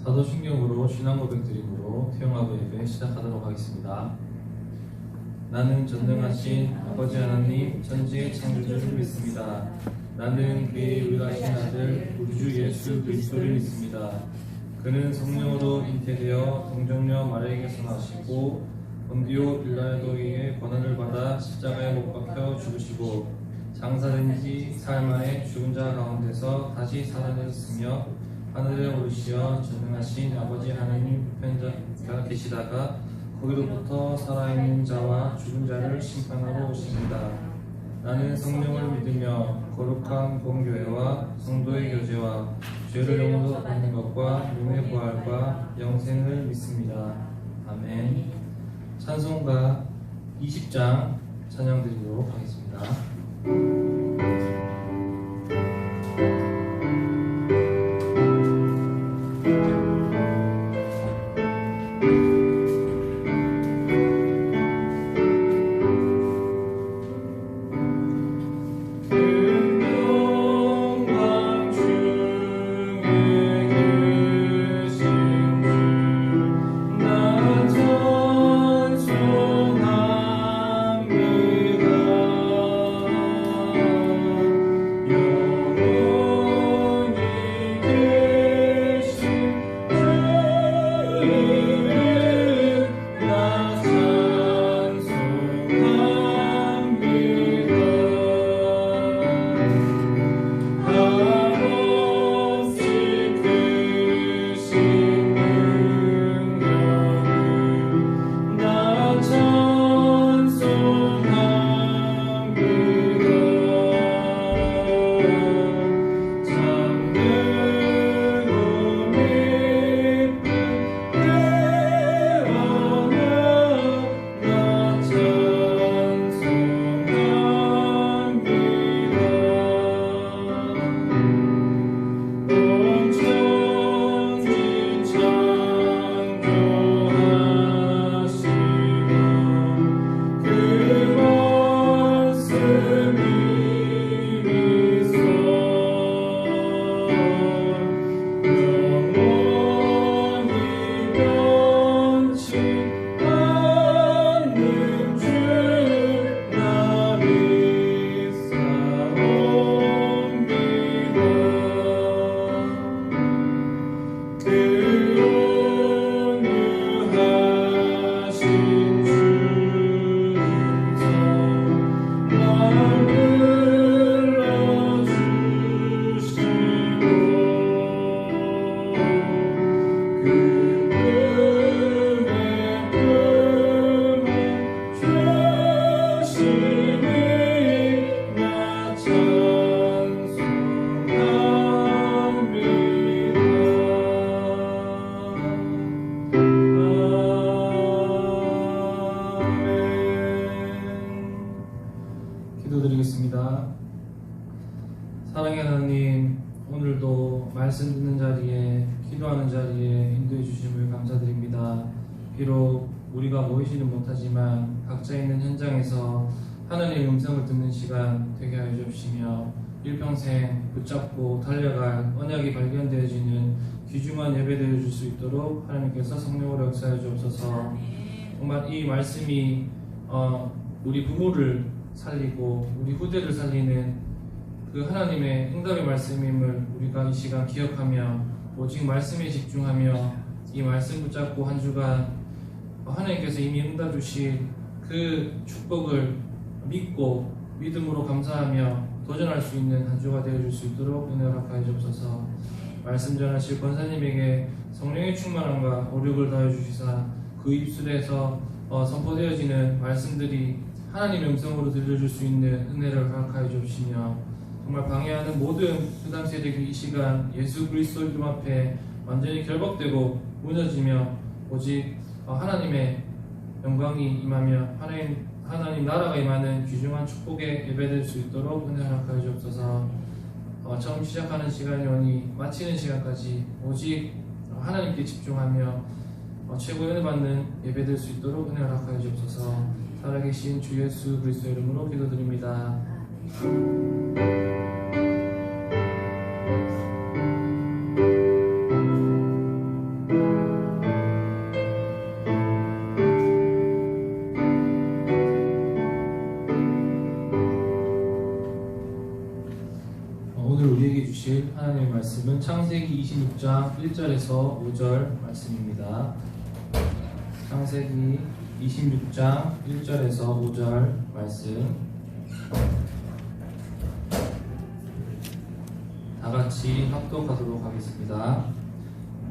사도신경으로 신앙 고백 드림으로 태영아부 예배 시작하도록 하겠습니다. 나는 전능하신 아버지 하나님 천지의 창조주를 믿습니다. 나는 그의 유일하신 아들 우리 주 예수 그리스도를 믿습니다. 그는 성령으로 잉태되어 동정녀 마리아에게서 나시고 본디오 빌라도에게 고난을 받아 십자가에 못 박혀 죽으시고 장사된 지 사흘 만에 죽은 자 가운데서 다시 살아내셨으며 하늘에 오르시어 전능하신 아버지 하나님 우편에 계시다가 거기로부터 살아있는 자와 죽은 자를 심판하러 오십니다. 나는 성령을 믿으며 거룩한 공교회와 성도의 교제와 죄를 용서받는 것과 몸의 부활과 영생을 믿습니다. 아멘. 찬송가 20장 찬양 드리도록 하겠습니다. 기도드리겠습니다. 사랑의 하나님, 오늘도 말씀 듣는 자리에, 기도하는 자리에 인도해 주심을 감사드립니다. 비록 우리가 모이지는 못하지만 각자 있는 현장에서 하나님의 음성을 듣는 시간 되게 하여 주시며 일평생 붙잡고 달려갈 언약이 발견되어지는 귀중한 예배 되어 줄 수 있도록 하나님께서 성령으로 역사해 주옵소서. 정말 이 말씀이 우리 부모를 살리고 우리 후대를 살리는 그 하나님의 응답의 말씀임을 우리가 이 시간 기억하며 오직 말씀에 집중하며 이 말씀 붙잡고 한 주간 하나님께서 이미 응답 주신 그 축복을 믿고 믿음으로 감사하며 도전할 수 있는 한 주가 되어줄 수 있도록 은혜를 허락하여 주옵소서. 말씀 전하실 권사님에게 성령의 충만함과 오력을 더해 주시사 그 입술에서 선포되어지는 말씀들이 하나님의 음성으로 들려줄 수 있는 은혜를 허락하여 주시며 정말 방해하는 모든 흑암 세력이 이 시간 예수 그리스도 이름 앞에 완전히 결박되고 무너지며 오직 하나님의 영광이 임하며 하나님 나라가 임하는 귀중한 축복에 예배될 수 있도록 은혜 허락하여 주옵소서. 처음 시작하는 시간이 오니 마치는 시간까지 오직 하나님께 집중하며 최고의 은혜 받는 예배될 수 있도록 은혜 허락하여 주옵소서. 살아계신 주 예수 그리스도 이름으로 기도드립니다. 오늘 우리에게 주실 하나님의 말씀은 창세기 26장 1절에서 5절 말씀입니다. 창세기 26장 1절에서 5절 말씀 다 같이 합독하도록 하겠습니다.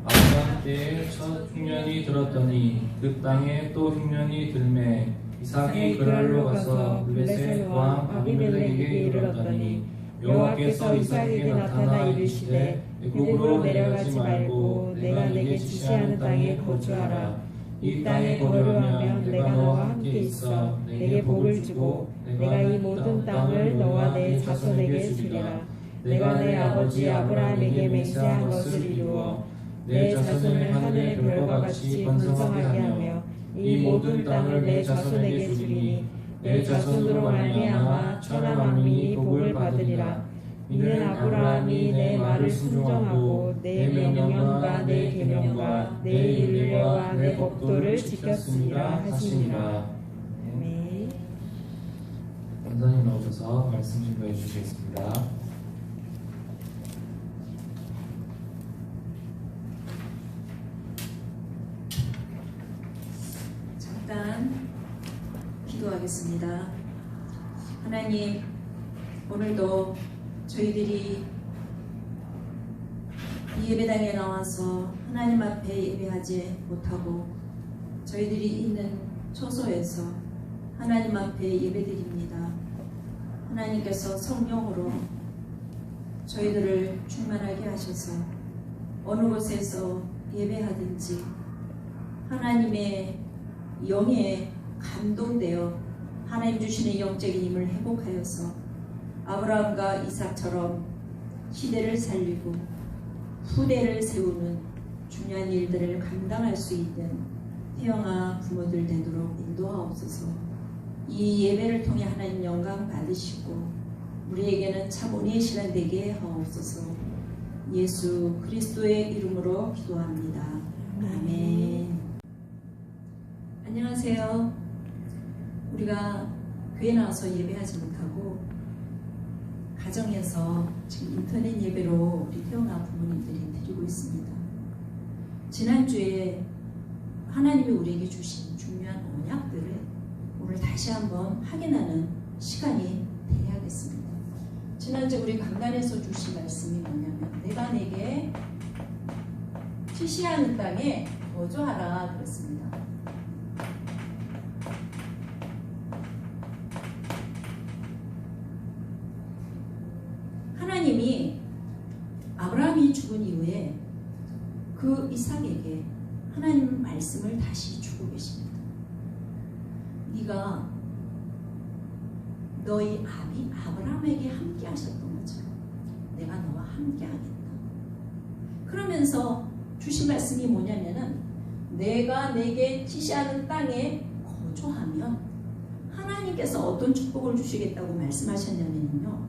아브라함 때에 첫 흉년이 들었더니 그 땅에 또 흉년이 들매 이삭이 그랄로 가서 블레셋 왕 아비멜렉에게 이르렀더니 여호와께서 이삭에게 나타나 이르시되 애굽으로 내려가지 말고 내가 네게 지시하는 땅에 거주하라. 이 땅에 거주하면 내가 너와 함께 있어 네게 복을 주고 내가 이 모든 땅을 너와 내 자손에게 주리라. 내가 내 아버지 아브라함에게 맹세한 것을 이루어 내 자손을 하늘의 별과 같이 번성하게 하며 이 모든 땅을 내 자손에게 주리니 내 자손으로 말미암아 천하 만민이 복을 받으리라. 이는 아브라함이 내 말을 순종하고 내 명령과 내 계명과 내 율례와 내 법도를 지켰습니다 하시니라. 아멘. 원장님 나오셔서 말씀 증거해 주시겠습니다. 잠깐 기도하겠습니다. 하나님, 오늘도 저희들이 이 예배당에 나와서 하나님 앞에 예배하지 못하고 저희들이 있는 처소에서 하나님 앞에 예배드립니다. 하나님께서 성령으로 저희들을 충만하게 하셔서 어느 곳에서 예배하든지 하나님의 영에 감동되어 하나님 주시는 영적인 힘을 회복하여서 아브라함과 이삭처럼 시대를 살리고 후대를 세우는 중요한 일들을 감당할 수 있는 태영아 부모들 되도록 인도하옵소서. 이 예배를 통해 하나님 영광 받으시고 우리에게는 참 은혜의 시간 되게 하옵소서. 예수 그리스도의 이름으로 기도합니다. 아멘. 안녕하세요. 우리가 교회 나와서 예배하지 못하고 가정에서 지금 인터넷 예배로 우리 태어난 부모님들이 드리고 있습니다. 지난주에 하나님이 우리에게 주신 중요한 언약들을 오늘 다시 한번 확인하는 시간이 되어야겠습니다. 지난주 우리 강단에서 주신 말씀이 뭐냐면 내가 네게 지시하는 땅에 거주하라 그랬습니다. 하나님이 아브라함이 죽은 이후에 그 이삭에게 하나님 말씀을 다시 주고 계십니다. 네가 너희 아비 아브라함에게 함께 하셨던 것처럼 내가 너와 함께 하겠다. 그러면서 주신 말씀이 뭐냐면은 내가 내게 지시하는 땅에 거주하면 하나님께서 어떤 축복을 주시겠다고 말씀하셨냐면요,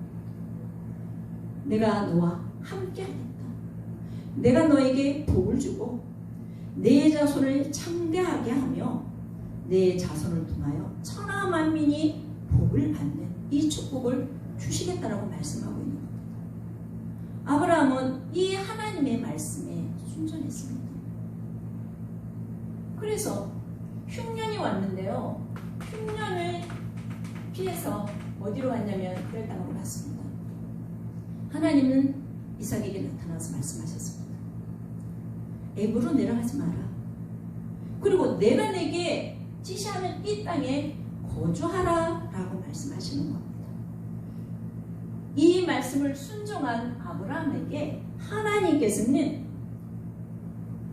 내가 너와 함께 하겠다. 내가 너에게 복을 주고 내 자손을 창대하게 하며 내 자손을 통하여 천하 만민이 복을 받는 이 축복을 주시겠다라고 말씀하고 있는 겁니다. 아브라함은 이 하나님의 말씀에 순종했습니다. 그래서 흉년이 왔는데요, 흉년을 피해서 어디로 갔냐면 그랄 땅으로 갔습니다. 하나님은 이삭에게 나타나서 말씀하셨습니다. 애굽으로 내려가지 마라. 그리고 내가 내게 지시하는 이 땅에 거주하라 라고 말씀하시는 겁니다. 이 말씀을 순종한 아브라함에게 하나님께서는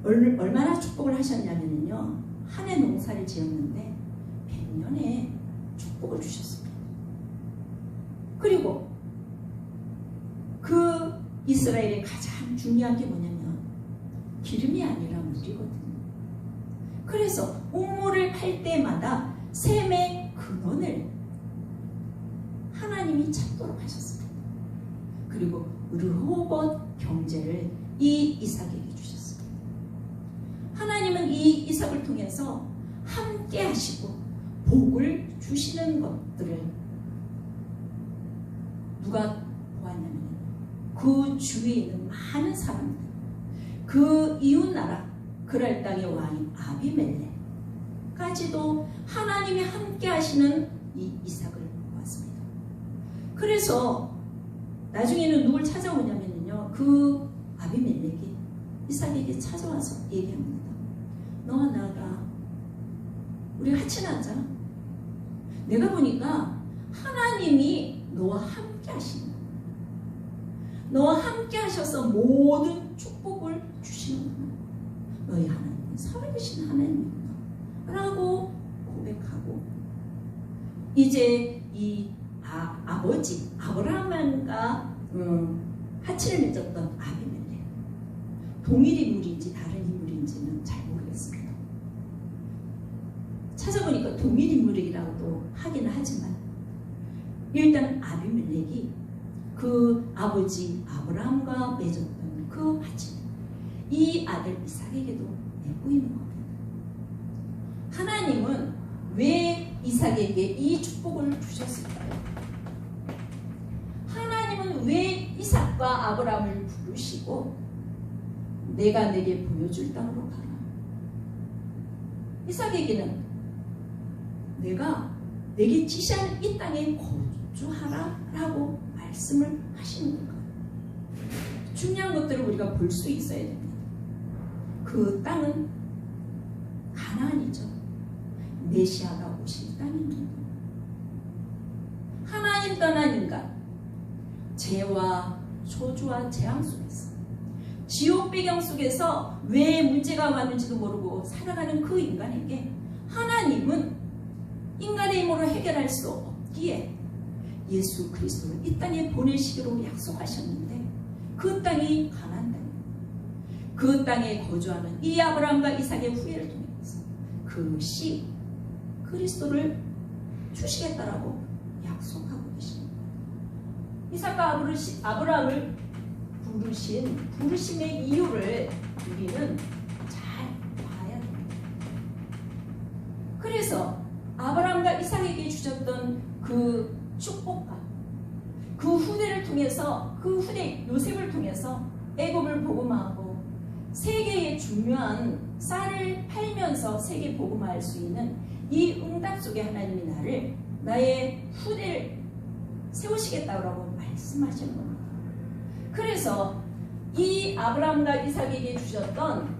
얼마나 축복을 하셨냐면요, 한 해 농사를 지었는데 100년의 축복을 주셨습니다. 그리고 그 이스라엘의 가장 중요한 게 뭐냐면 기름이 아니라 물이거든요. 그래서 옥물을 팔 때마다 샘의 근원을 하나님이 찾도록 하셨습니다. 그리고 르호봇 경제를 이 이삭에게 주셨습니다. 하나님은 이 이삭을 통해서 함께 하시고 복을 주시는 것들을 누가 보았냐면 그 주위에 있는 많은 사람들, 그 이웃나라 그랄 땅의 왕인 아비멜렉까지도 하나님이 함께 하시는 이 이삭을 보았습니다. 그래서 나중에는 누굴 찾아오냐면요, 그 아비멜렉이 이삭에게 찾아와서 얘기합니다. 너와 나가 우리 같이나자. 내가 보니까 하나님이 너와 함께 하시는 거야. 너와 함께 하셔서 모든 축복을 주시는구나. 너희 하나님은 살아계신 하나님이구나 라고 고백하고, 이제 이 아버지 아브라함과 하치를 맺었던 아비멜렉, 동일 인물인지 다른 인물인지는 잘 모르겠습니다. 찾아보니까 동일 인물이라고도 하기는 하지만, 일단 아비멜렉이 그 아버지 아브라함과 맺었던 그 하치, 이 아들 이삭에게도 내보이는 겁니다. 하나님은 왜 이삭에게 이 축복을 주셨을까요? 하나님은 왜 이삭과 아브라함을 부르시고 내가 내게 보여줄 땅으로 가라, 이삭에게는 내가 내게 지시하는 이 땅에 거주하라 라고 말씀을 하시는 걸까요? 중요한 것들을 우리가 볼 수 있어야 됩니다. 그 땅은 가나안이죠. 메시아가 오실 땅입니다. 하나님 떠난 인간, 죄와 저주와 재앙 속에서, 지옥 배경 속에서 왜 문제가 왔는지도 모르고 살아가는 그 인간에게 하나님은 인간의 힘으로 해결할 수 없기에 예수 그리스도를 이 땅에 보내시기로 약속하셨는데, 그 땅이 가나안 땅입니다. 그 땅에 거주하는 이 아브라함과 이삭의 후예를 통해서 그 씨 그리스도를 주시겠다라고 약속하고 계십니다. 이삭과 아브라함을 부르심의 이유를 우리는 잘 봐야 됩니다. 그래서 아브라함과 이삭에게 주셨던 그 축복과 그 후대를 통해서, 그 후대 요셉을 통해서 애굽을 복음화하고 세계의 중요한 쌀을 팔면서 세계 복음화할 수 있는 이 응답 속에 하나님이 나의 후대를 세우시겠다고 말씀하시는 겁니다. 그래서 이 아브라함과 이삭에게 주셨던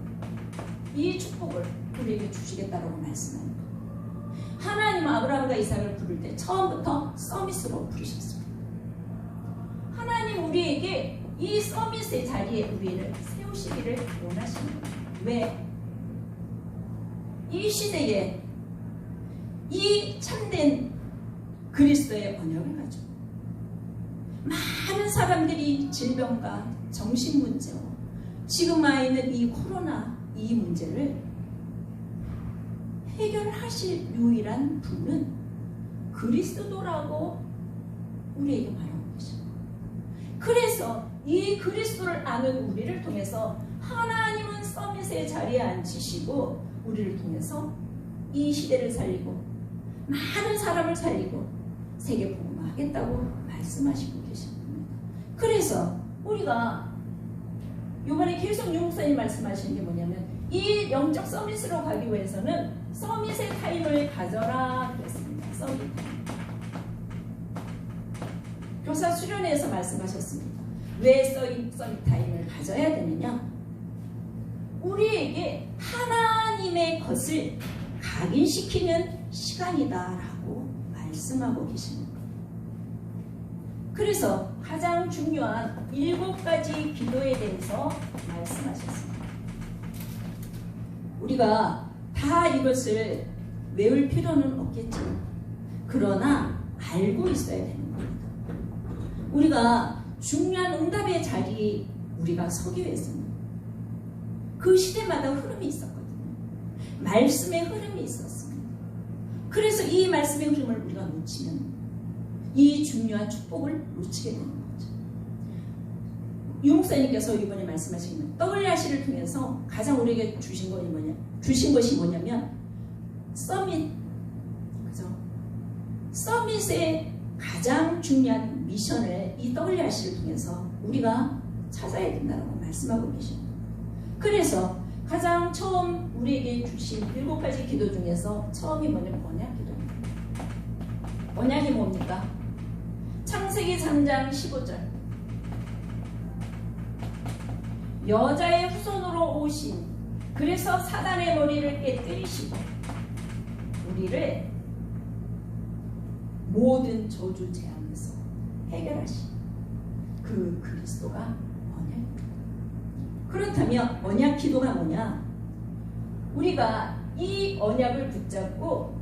이 축복을 우리에게 주시겠다고 말씀합니다. 하나님은 아브라함과 이삭을 부를 때 처음부터 서밋으로 부르셨습니다. 하나님 우리에게 이 서밋의 자리에 우리를 세우시기를 원하시는 겁니다. 왜? 이 시대에 이 참된 그리스도의 언약을 가지고 많은 사람들이 질병과 정신 문제와 지금 와 있는 이 코로나 이 문제를 해결하실 유일한 분은 그리스도라고 우리에게 말하고 계십니다. 그래서 이 그리스도를 아는 우리를 통해서 하나님은 서밋의 자리에 앉히시고 우리를 통해서 이 시대를 살리고 많은 사람을 살리고 세계 복음화하겠다고 말씀하시고 계십니다. 그래서 우리가 이번에 계속 유 목사님 말씀하시는 게 뭐냐면, 이 영적 서밋으로 가기 위해서는 서밋의 타임을 가져라 그랬습니다. 서밋 타임. 교사 수련회에서 말씀하셨습니다. 왜 서밋 타임을 가져야 되느냐? 우리에게 하나님의 것을 각인시키는 시간이다라고 말씀하고 계십니다. 그래서 가장 중요한 7가지 기도에 대해서 말씀하셨습니다. 우리가 다 이것을 외울 필요는 없겠지만 그러나 알고 있어야 되는 겁니다. 우리가 중요한 응답의 자리에 우리가 서기 위해서는 그 시대마다 흐름이 있었거든요. 말씀의 흐름이 있었습니다. 그래서 이 말씀의 흐름을 우리가 놓치면 이 중요한 축복을 놓치게 되는 거죠. 유 목사님께서 이번에 말씀하신 WRC를 통해서 가장 우리에게 주신 것이 뭐냐면 서밋, 그죠? 서밋의 가장 중요한 미션을 이 WRC를 통해서 우리가 찾아야 된다고 말씀하고 계십니다. 그래서 가장 처음 우리에게 주신 7가지 기도 중에서 처음이 뭐냐면 언약 기도입니다. 언약이 뭡니까? 창세기 3장 15절 여자의 후손으로 오신 그래서 사단의 머리를 깨뜨리시고 우리를 모든 저주 재앙에서 해결하신 그 그리스도가 언약입니다. 그렇다면 언약 기도가 뭐냐? 우리가 이 언약을 붙잡고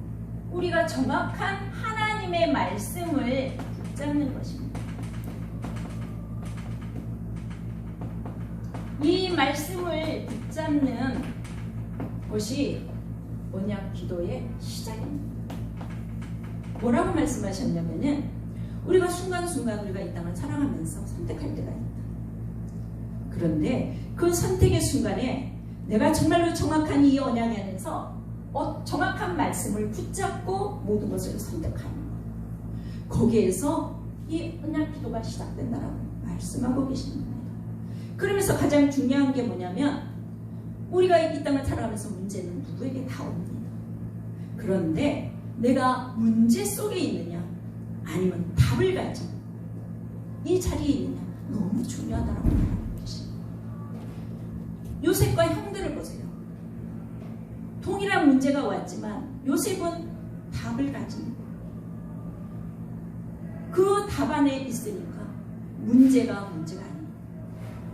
우리가 정확한 하나님의 말씀을 붙잡는 것입니다. 이 말씀을 붙잡는 것이 언약 기도의 시작입니다. 뭐라고 말씀하셨냐면은 우리가 순간순간 우리가 이 땅을 살아가면서 선택할 때가 있다. 그런데 그 선택의 순간에 내가 정말로 정확한 이 언약 안에서 정확한 말씀을 붙잡고 모든 것을 선택하는 것. 거기에서 이 언약 기도가 시작된다라고 말씀하고 계십니다. 그러면서 가장 중요한 게 뭐냐면 우리가 이 땅을 살아가면서 문제는 누구에게 다 옵니다. 그런데 내가 문제 속에 있느냐 아니면 답을 가진 이 자리에 있느냐 너무 중요하다고 말하고 계십니다. 요셉과 형들을 보세요. 동일한 문제가 왔지만 요셉은 답을 가집니다. 그 답 안에 있으니까 문제가 문제가 아닙니다.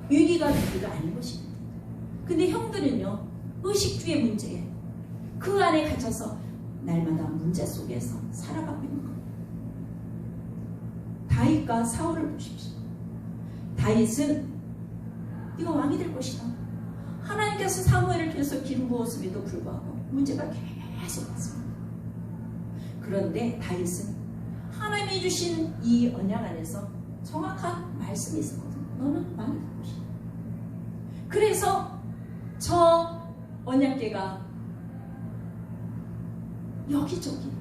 위기가 위기가 아닌 것입니다. 근데 형들은요 의식주의 문제에 그 안에 갇혀서 날마다 문제 속에서 살아가고 있는 겁니다. 다윗과 사울을 보십시오. 다윗은 네가 왕이 될 것이다. 하나님께서 사무엘을 통해서 기름 부었음에도 불구하고 문제가 계속 왔습니다. 그런데 다윗은 하나님이 주신 이 언약 안에서 정확한 말씀이 있었거든요. 너는 왕이 될 것이다. 그래서 저 언약궤가 여기저기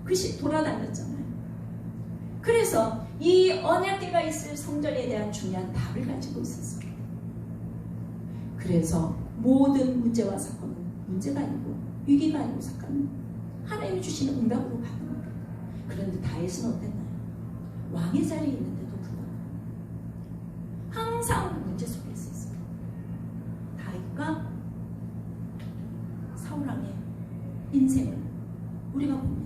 그것이 돌아다녔잖아요. 그래서 이 언약궤가 있을 성전에 대한 중요한 답을 가지고 있었어요. 그래서 모든 문제와 사건은 문제가 아니고 위기가 아니고 사건은 하나님이 주시는 응답으로 가는 겁니다. 그런데 다윗은 어땠나요? 왕의 자리에 있는데도 불구하고 항상 문제 속에 있었어요. 다윗과 사울왕의 인생을 우리가 보면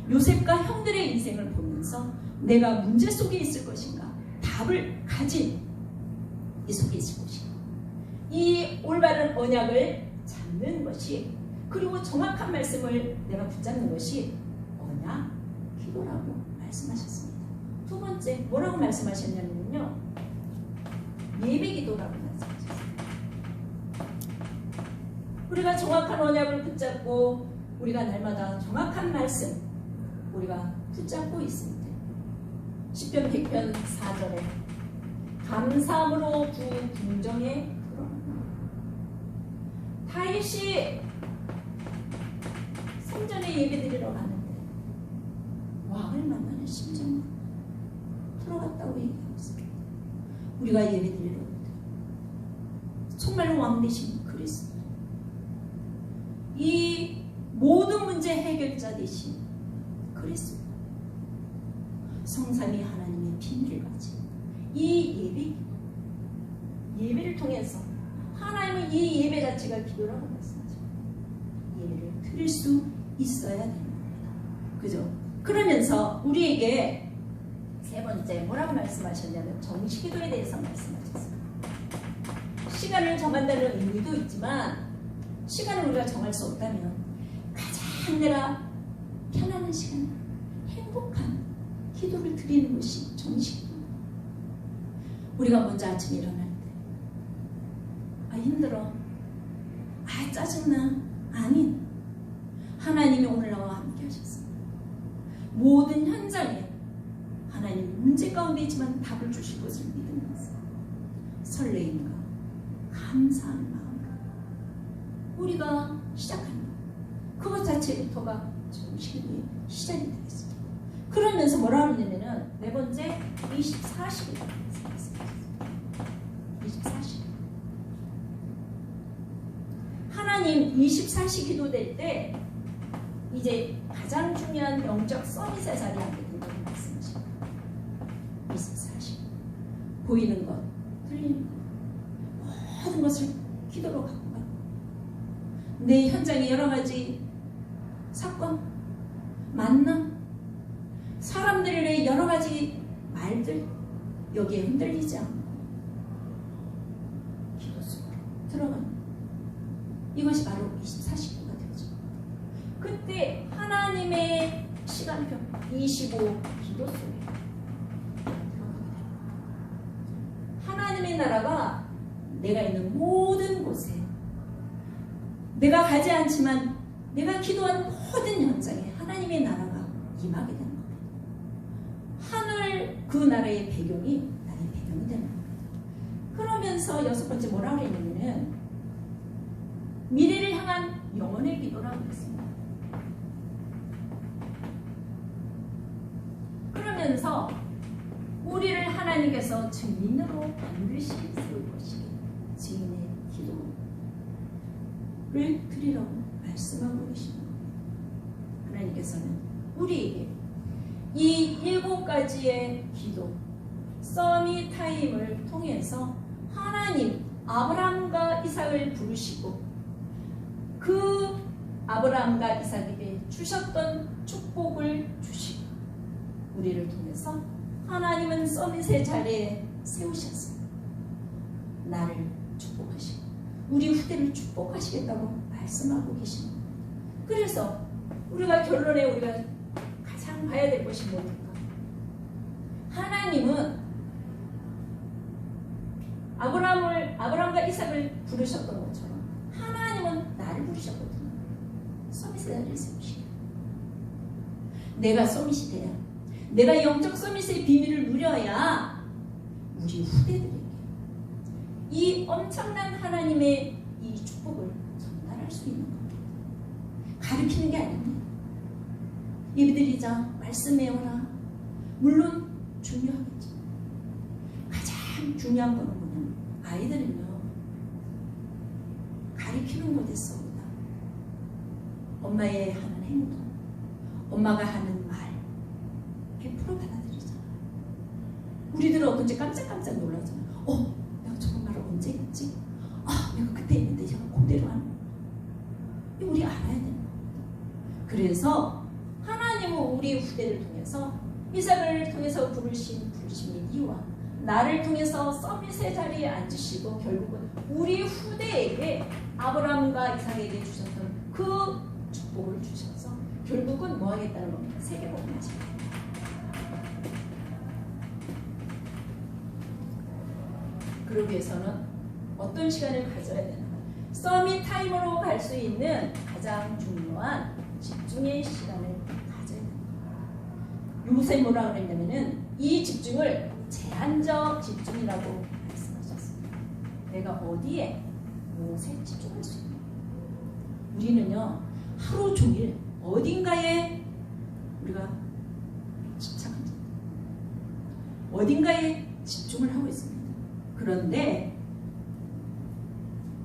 요셉과 형들의 인생을 보면서 내가 문제 속에 있을 것인가 답을 가진 이 속에 있을 것인가 이 올바른 언약을 잡는 것이 그리고 정확한 말씀을 내가 붙잡는 것이 언약 기도라고 말씀하셨습니다. 두 번째 뭐라고 말씀하셨냐면요 예배 기도라고 말씀하셨습니다. 우리가 정확한 언약을 붙잡고 우리가 날마다 정확한 말씀 우리가 붙잡고 있습니다. 시편 100편 4절에 감사함으로 주 궁정에 들어간다. 다윗이 성전에 예배드리러 가는데 왕을 만나는 심정으로 들어갔다고 얘기하고 있습니다. 우리가 예배드리러 올 때 정말로 왕 되신 그리스도 이 모든 문제 해결자 되신 그리스도 성삼위 하나님의 비밀을 가진 이 예배를 통해서 하나님은 이 예배 자체가 기도라고 말씀하죠. 예배를 드릴 수 있어야 되는 겁니다. 그죠? 그러면서 우리에게 세 번째 뭐라고 말씀하셨냐면 정식기도에 대해서 말씀하셨어요. 시간을 정한다는 의미도 있지만 시간을 우리가 정할 수 없다면 가장 내가 편안한 시간, 행복한 기도를 드리는 것이 정식기도입니다. 우리가 먼저 아침에 일어날 때 힘들어, 짜증나, 아니 하나님이 오늘 나와 함께 하셨습니다. 모든 현장에 하나님 문제 가운데 있지만 답을 주실 것을 믿으면서 설레임과 감사하는 마음으로 우리가 시작합니다. 그것 자체부터가 정식기도의 시작이 되겠습니다. 그러면서 뭐라 그러냐면은 네 번째 24시간 24시간 하나님 24시 기도될 때 이제 가장 중요한 영적 서밋의 자리에 앉게 된다고 말씀하십니다. 24시 보이는 것, 들리는 것 모든 것을 기도로 갖고 가고 내 현장에 여러 가지 사건, 만남, 사람들의 여러 가지 말들 여기에 흔들리지 않고 기도 속으로 들어가는 이것이 바로 24시간가 되죠. 그때 하나님의 시간표 25 기도 속에 들어가게 됩니다. 하나님의 나라가 내가 있는 모든 곳에 내가 가지 않지만 내가 기도하는 모든 현장에 하나님의 나라가 임하게 되는 겁니다. 하늘 그 나라의 배경이 나의 배경이 되는 겁니다. 그러면서 여섯 번째 뭐라 그랬냐면 미래를 향한 영혼의 기도라고 했습니다. 그러면서 우리를 하나님께서 증인으로 반드시 세울 것이기 증인의 기도를 드리라고 말씀하고 계십니다. 하나님께서는 우리에게 이 7가지의 기도 서밋 타임을 통해서 하나님 아브라함과 이삭을 부르시고 그 아브라함과 이삭에게 주셨던 축복을 주시고 우리를 통해서 하나님은 서밋의 자리에 세우셨습니다. 나를 축복하시고 우리 후대를 축복하시겠다고 말씀하고 계십니다. 그래서 우리가 결론에 우리가 가장 봐야 될 것이 뭘까? 하나님은 아브라함과 이삭을 부르셨던 것처럼 하나님은 나를 부르셨거든요. 서밋의 자리에 세우시고 내가 서밋이 돼야 내가 영적 서밋의 비밀을 누려야 우리 후대들에게 이 엄청난 하나님의 이 축복을 전달할 수 있는 겁니다. 가르치는 게 아닙니다. 예배드리자, 말씀 외워라. 물론 중요하겠죠. 가장 중요한 거는 뭐냐면 아이들은요 가르치는 것에 씁니다. 엄마의 하는 행동, 엄마가 하는 말 100% 받아들이잖아요. 우리들은 어떤지 깜짝깜짝 놀라잖아요. 내가 저런 말을 언제 했지? 내가 그때 했는데 제가 그대로 하는 거야. 이거 우리 알아야 되는 겁니다. 그래서 하나님은 우리 후대를 통해서 이삭을 통해서 부르신 이유와 나를 통해서 서밋의 자리에 앉으시고 결국은 우리 후대에게 아브라함과 이삭에게 주셨던 그 축복을 주셔서 결국은 뭐 하겠다는 겁니다. 세계복음을 하십니다. 그러기 위해서는 어떤 시간을 가져야 되는가? 서밋 타임으로 갈 수 있는 가장 중요한 집중의 시간을 가져야 됩니다. 요새 뭐라 그랬냐면은 이 집중을 제한적 집중이라고 말씀하셨습니다. 내가 어디에 무엇에 집중할 수 있는 우리는요 하루 종일 어딘가에 우리가 집착합니다. 어딘가에 집중을 하고 있습니다. 그런데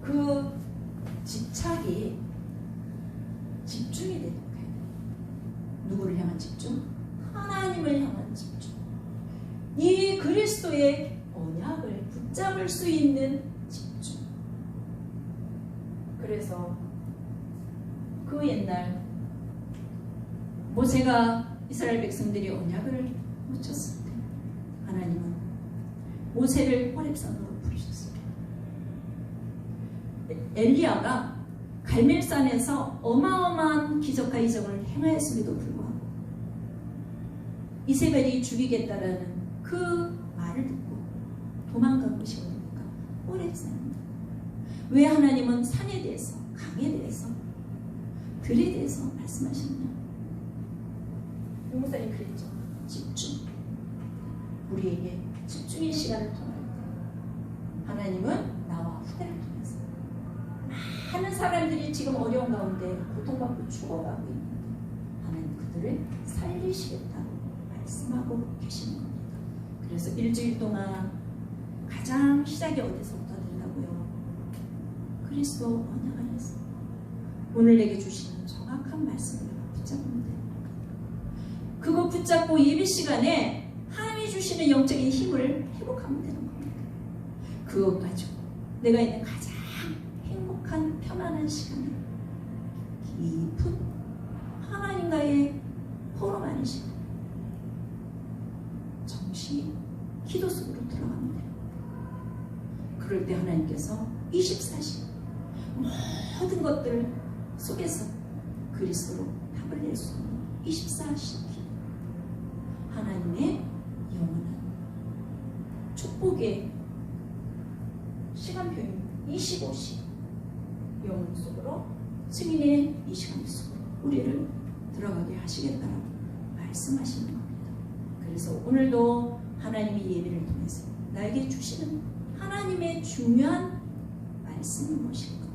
그 집착이 집중이 되도록 해야 돼요. 누구를 향한 집중? 하나님을 향한 집중. 이 그리스도의 언약을 붙잡을 수 있는 집중. 그래서 그 옛날 모세가 이스라엘 백성들이 언약을 묻혔을 때 하나님은 모세를 호렙산으로 부르셨어요. 엘리야가 갈멜산에서 어마어마한 기적과 이적을 행하였음에도 불구하고 이세벨이 죽이겠다라는 그 말을 듣고 도망간 곳이 어디입니까? 호렙산입니다. 왜 하나님은 산에 대해서, 강에 대해서, 들에 대해서 말씀하셨냐? 용사님 그랬죠. 집중. 우리에게 집중의 시간을 통할 때 하나님은 나와 후대를 통해서 많은 사람들이 지금 어려운 가운데 고통받고 죽어가고 있는데 하나님 그들을 살리시겠다고 말씀하고 계시는 겁니다. 그래서 일주일 동안 가장 시작이 어디서부터 된다고요? 그리스도 언약 안에서 오늘 내게 주시는 정확한 말씀을 붙잡으면 돼요. 그거 붙잡고 예배 시간에 하나님이 주시는 영적인 힘을 회복하면 되는 겁니다. 그거 가지고 내가 있는 가장 행복한 편안한 시간에 깊은 하나님과의 포럼하는 시간, 정신 기도 속으로 들어가면 돼요. 그럴 때 하나님께서 24시간 모든 것들 속에서 그리스도로 답을 낼 수 있는 24시간 하나님의 영원한 축복의 시간표인 25시간 영혼 속으로 증인의 이 시간 속으로 우리를 들어가게 하시겠다라고 말씀하시는 겁니다. 그래서 오늘도 하나님의 예배를 통해서 나에게 주시는 하나님의 중요한 말씀이 무엇일까?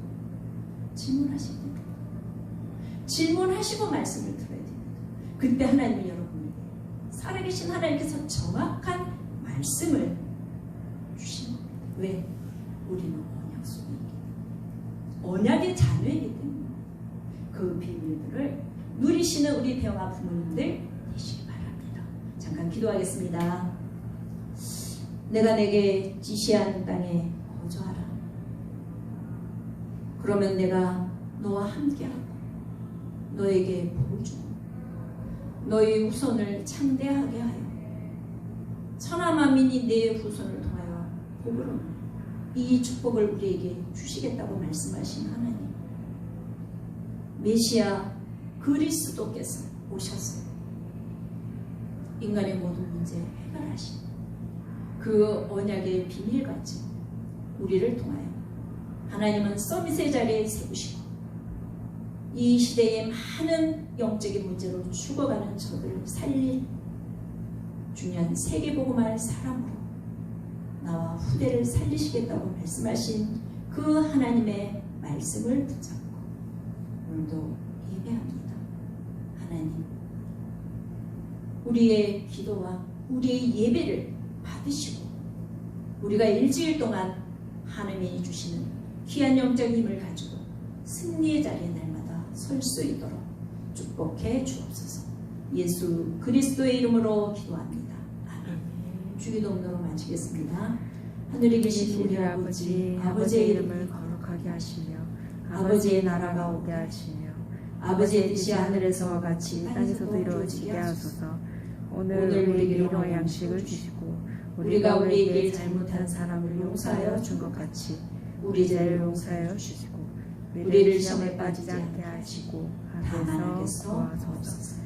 질문하실 때입니다. 질문하시고 말씀을 들어야 됩니다. 그때 하나님은 여러분에게 살아계신 하나님께서 정확한 말씀을 주시는 겁니다. 왜? 우리는 언약 속에 있기 때문에, 언약의 자녀이기 때문에 그 비밀들을 누리시는 우리 대화 부모님들 되시기 바랍니다. 잠깐 기도하겠습니다. 내가 내게 지시한 땅에 거주하라. 그러면 내가 너와 함께하고 너에게 복을 주고 너의 후손을 창대하게 하여 천하만민이 내 후손을 통하여 복을 얻는 이 축복을 우리에게 주시겠다고 말씀하신 하나님, 메시아 그리스도께서 오셔서 인간의 모든 문제 해결하신 그 언약의 비밀같이 우리를 통하여 하나님은 서밋의 자리에 세우시고 이 시대의 많은 영적인 문제로 죽어가는 저들을 살릴 중요한 세계복음할 사람으로 나와 후대를 살리시겠다고 말씀하신 그 하나님의 말씀을 붙잡고 오늘도 예배합니다. 하나님, 우리의 기도와 우리의 예배를 받으시고 우리가 일주일 동안 하나님이 주시는 귀한 영적 힘을 가지고 승리의 자리에 날마다 설 수 있도록 축복해 주옵소서. 예수 그리스도의 이름으로 기도합니다. 아멘. 주기도문으로 마치겠습니다. 하늘에 계신 우리 아버지, 아버지의 이름을 거룩하게 하시며 아버지의 나라가 오게 하시며 아버지의 뜻이 하늘에서와 같이 땅에서도 이루어지게 하소서. 오늘 우리에게 일용할 양식을 주시고 우리가 우리에게 잘못한 사람을 용서하여 준 것 같이 우리 죄를 용서하여 주시고 우리를 시험에 빠지지 않게 하시고 다만 악에서 구하소서. 구하소서.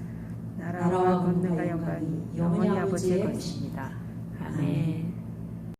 나라와 권능과 영광이 영원히 아버지의 것입니다. 아멘.